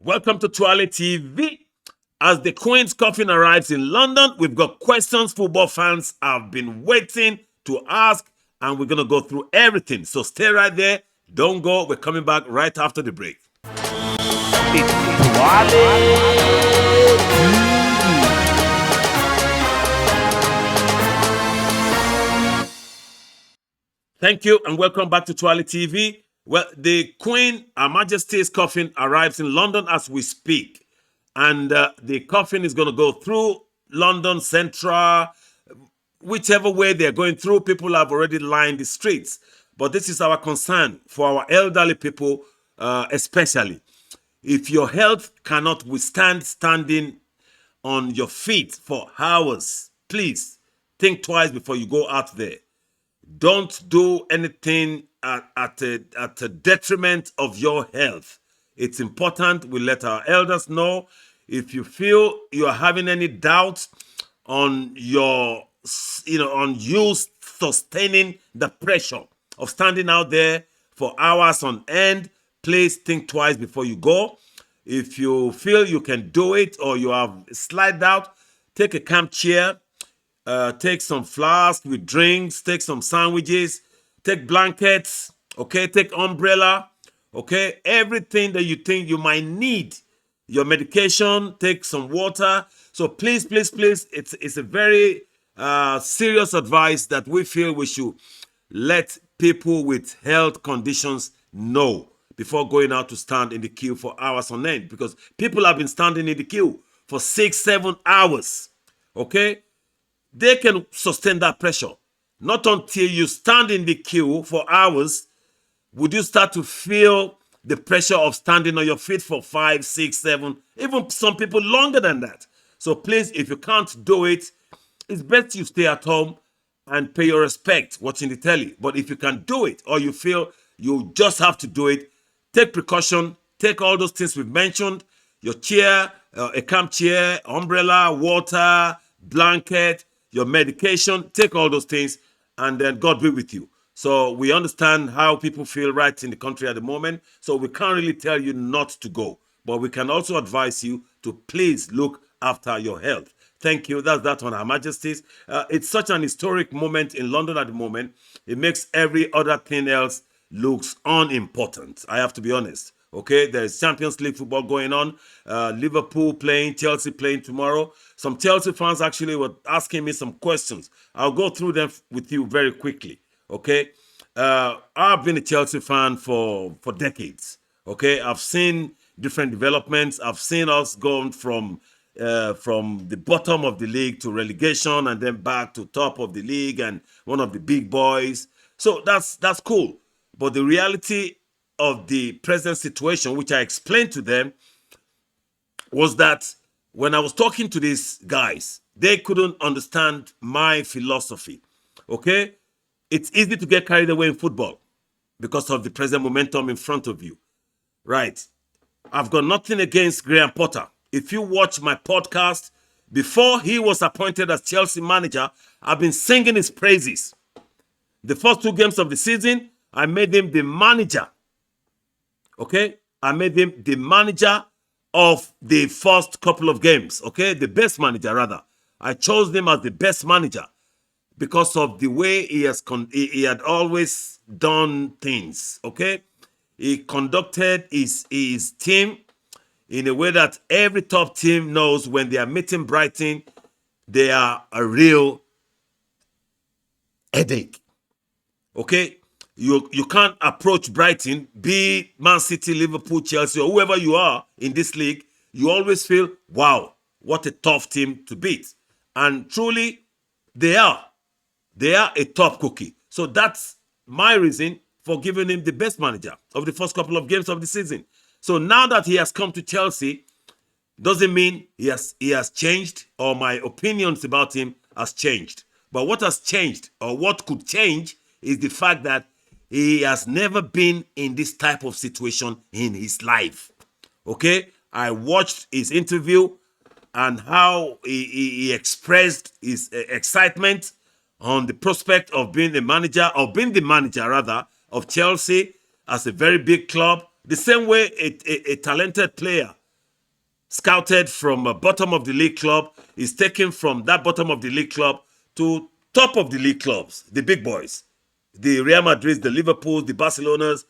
Welcome to Tuale TV. As the Queen's coffin arrives in London, we've got questions football fans have been waiting to ask, and we're going to go through everything. So stay right there. Don't go. We're coming back right after the break. It's Tuale TV. Thank you, and welcome back to Tuale TV. Well, the Queen, Her Majesty's coffin arrives in London as we speak. And the coffin is going to go through London Central, whichever way they're going through. People have already lined the streets. But this is our concern for our elderly people, especially. If your health cannot withstand standing on your feet for hours, please think twice before you go out there. Don't do anything at a detriment of your health. It's important we let our elders know. If you feel you're having any doubts on your, on you sustaining the pressure of standing out there for hours on end, please think twice before you go. If you feel you can do it or you have slight doubt, take a camp chair. Take some flask with drinks, take some sandwiches, take blankets, okay, take umbrella, okay, everything that you think you might need, your medication, take some water. So please, please, please, it's a very serious advice that we feel we should let people with health conditions know before going out to stand in the queue for hours on end, because people have been standing in the queue for 6-7 hours, okay? They can sustain that pressure. Not until you stand in the queue for hours would you start to feel the pressure of standing on your feet for 5, 6, 7, even some people longer than that. So please, if you can't do it, it's best you stay at home and pay your respect watching the telly. But if you can do it, or you feel you just have to do it, take precaution, take all those things we've mentioned, your chair, a camp chair, umbrella, water, blanket, your medication, take all those things, and then God be with you. So we understand how people feel right in the country at the moment, so we can't really tell you not to go, but we can also advise you to please look after your health. Thank you. That's that on Her Majesty's. It's such an historic moment in London at the moment. It makes every other thing else looks unimportant. I have to be honest. Okay, there's Champions League football going on. Liverpool playing, Chelsea playing tomorrow. Some Chelsea fans actually were asking me some questions. I'll go through them with you very quickly. Okay, I've been a Chelsea fan for decades. Okay, I've seen different developments. I've seen us going from the bottom of the league to relegation, and then back to top of the league and one of the big boys. So that's cool. But the reality of the present situation, which I explained to them, was that when I was talking to these guys, they couldn't understand my philosophy. Okay? It's easy to get carried away in football because of the present momentum in front of you. Right. I've got nothing against Graham Potter. If you watch my podcast, before he was appointed as Chelsea manager, I've been singing his praises. The first 2 games of the season, I made him the manager. Okay? I made him the manager of the first couple of games. Okay? The best manager, rather. I chose him as the best manager because of the way he had always done things. Okay? He conducted his team in a way that every top team knows when they are meeting Brighton, they are a real headache. Okay? You can't approach Brighton, be it Man City, Liverpool, Chelsea, or whoever you are in this league. You always feel, wow, what a tough team to beat. And truly, they are. They are a top cookie. So that's my reason for giving him the best manager of the first couple of games of the season. So now that he has come to Chelsea, doesn't mean he has changed, or my opinions about him has changed. But what has changed, or what could change, is the fact that he has never been in this type of situation in his life. Okay? I watched his interview and how he expressed his excitement on the prospect of being the manager, or being the manager rather, of Chelsea as a very big club. The same way a talented player scouted from a bottom of the league club is taken from that bottom of the league club to top of the league clubs, the big boys, the Real Madrid, the Liverpool, the Barcelonas.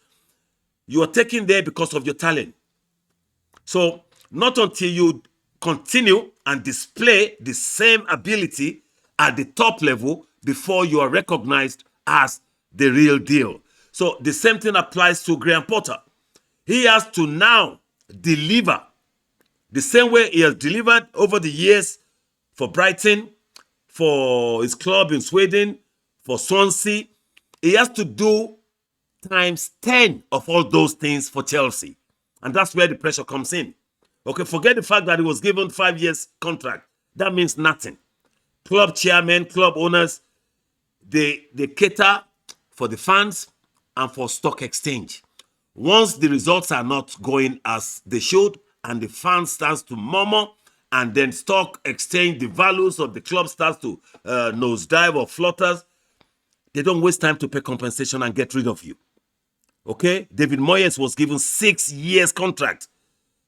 You are taken there because of your talent. So not until you continue and display the same ability at the top level before you are recognized as the real deal. So the same thing applies to Graham Potter. He has to now deliver the same way he has delivered over the years for Brighton, for his club in Sweden, for Swansea. He has to do times 10 of all those things for Chelsea. And that's where the pressure comes in. Okay, forget the fact that he was given 5 years contract. That means nothing. Club chairmen, club owners, they cater for the fans and for stock exchange. Once the results are not going as they should and the fans starts to murmur, and then stock exchange, the values of the club starts to nosedive or flutters, they don't waste time to pay compensation and get rid of you. Okay? David Moyes was given 6 years contract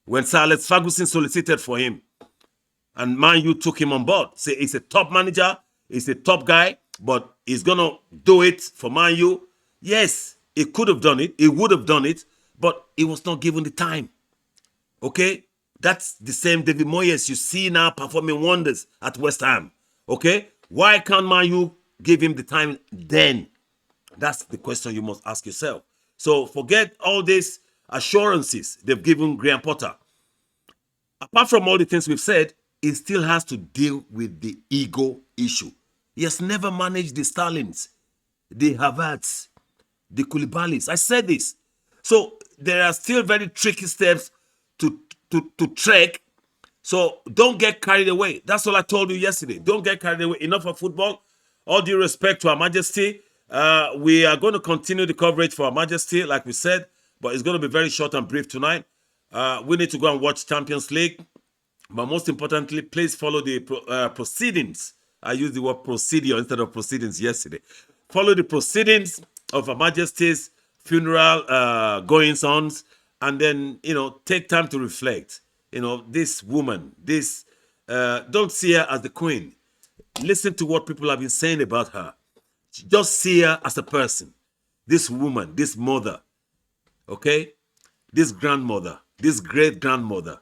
when Sir Alex Ferguson solicited for him. And Man U took him on board. Say he's a top manager, he's a top guy, but he's going to do it for Man U. Yes, he could have done it, he would have done it, but he was not given the time. Okay? That's the same David Moyes you see now performing wonders at West Ham. Okay? Why can't Man U give him the time then? That's the question you must ask yourself. So forget all these assurances they've given Graham Potter. Apart from all the things we've said, he still has to deal with the ego issue. He has never managed the Starlings, the Havertz, the Koulibalis. I said this. So there are still very tricky steps to trek. So don't get carried away. That's all I told you yesterday. Don't get carried away. Enough of football. All due respect to Her Majesty. We are going to continue the coverage for Her Majesty, like we said, but it's going to be very short and brief tonight. We need to go and watch Champions League. But most importantly, please follow the proceedings. I used the word procedure instead of proceedings yesterday. Follow the proceedings of Her Majesty's funeral goings-ons, and then, take time to reflect. This woman, don't see her as the queen. Listen to what people have been saying about her. Just see her as a person. This woman, this mother, okay? This grandmother, this great-grandmother,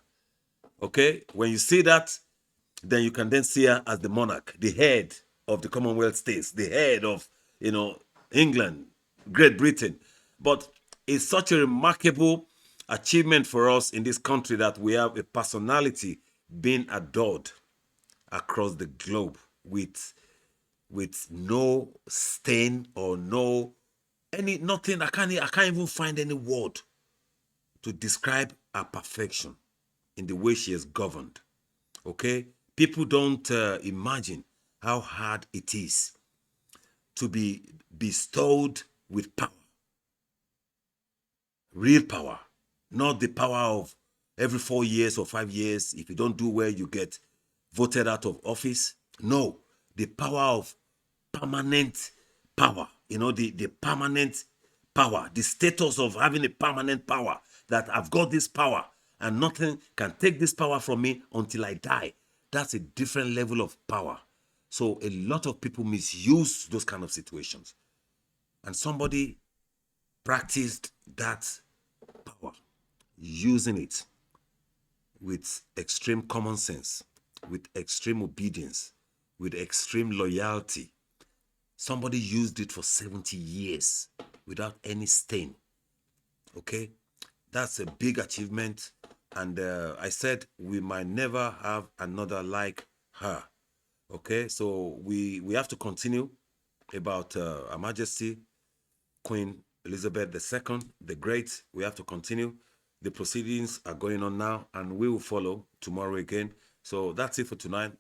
okay? When you see that, then you can then see her as the monarch, the head of the Commonwealth states, the head of, England, Great Britain. But it's such a remarkable achievement for us in this country that we have a personality being adored across the globe with no stain or nothing. I can't even find any word to describe her perfection in the way she is governed. Okay? People don't imagine how hard it is to be bestowed with power. Real power. Not the power of every 4 years or 5 years. If you don't do well, you get voted out of office. No. The power of permanent power. The permanent power. The status of having a permanent power. That I've got this power and nothing can take this power from me until I die. That's a different level of power. So a lot of people misuse those kind of situations. And somebody practiced that power, using it with extreme common sense, with extreme obedience, with extreme loyalty. Somebody used it for 70 years without any stain. Okay? That's a big achievement. And I said we might never have another like her. Okay? So we have to continue about Her Majesty, Queen Elizabeth II, the Great. We have to continue. The proceedings are going on now, and we will follow tomorrow again. So that's it for tonight,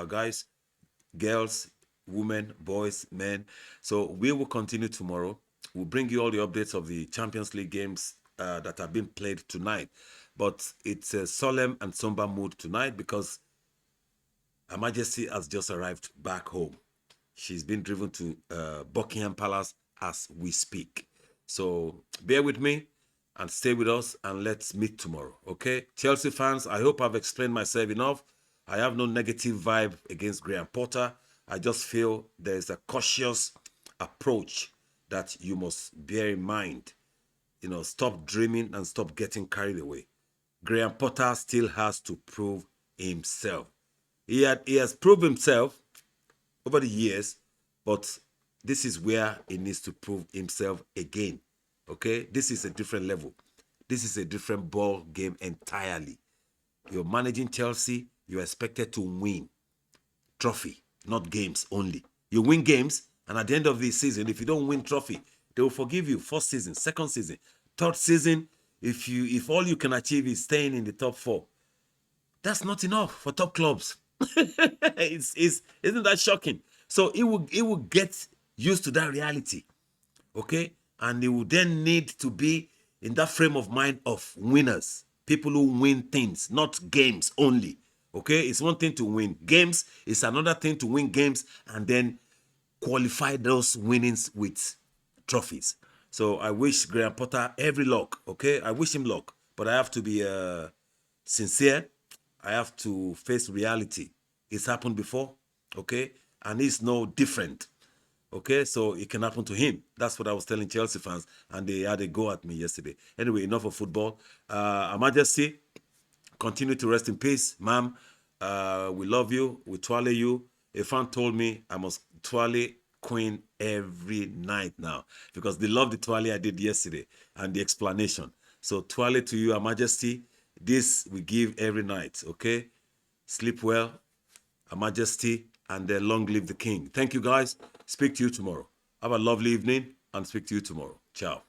guys, girls, women, boys, men. So we will continue tomorrow. We'll bring you all the updates of the Champions League games that are being played tonight. But it's a solemn and somber mood tonight because Her Majesty has just arrived back home. She's been driven to Buckingham Palace as we speak. So bear with me and stay with us, and let's meet tomorrow, okay? Chelsea fans, I hope I've explained myself enough. I have no negative vibe against Graham Potter. I just feel there's a cautious approach that you must bear in mind. You know, stop dreaming and stop getting carried away. Graham Potter still has to prove himself. He has proved himself over the years, but this is where he needs to prove himself again. Okay, this is a different level. This is a different ball game entirely. You're managing Chelsea, you're expected to win trophy, not games only. You win games, and at the end of the season, if you don't win trophy, they will forgive you. First season, second season, third season. If all you can achieve is staying in the top 4, that's not enough for top clubs. Isn't that shocking? So it will get used to that reality, okay? And it will then need to be in that frame of mind of winners, people who win things, not games only, okay? It's one thing to win games, it's another thing to win games and then qualify those winnings with trophies. So I wish Graham Potter every luck, okay? I wish him luck, but I have to be sincere. I have to face reality. It's happened before, okay? And it's no different, okay? So it can happen to him. That's what I was telling Chelsea fans, and they had a go at me yesterday. Anyway, enough of football. Her Majesty, continue to rest in peace, ma'am. We love you. We twirl you. A fan told me I must twirl Queen every night now because they love the twirl I did yesterday and the explanation. So twirl to you, Her Majesty. This we give every night, okay? Sleep well, Her Majesty, and long live the King. Thank you, guys. Speak to you tomorrow. Have a lovely evening, and speak to you tomorrow. Ciao.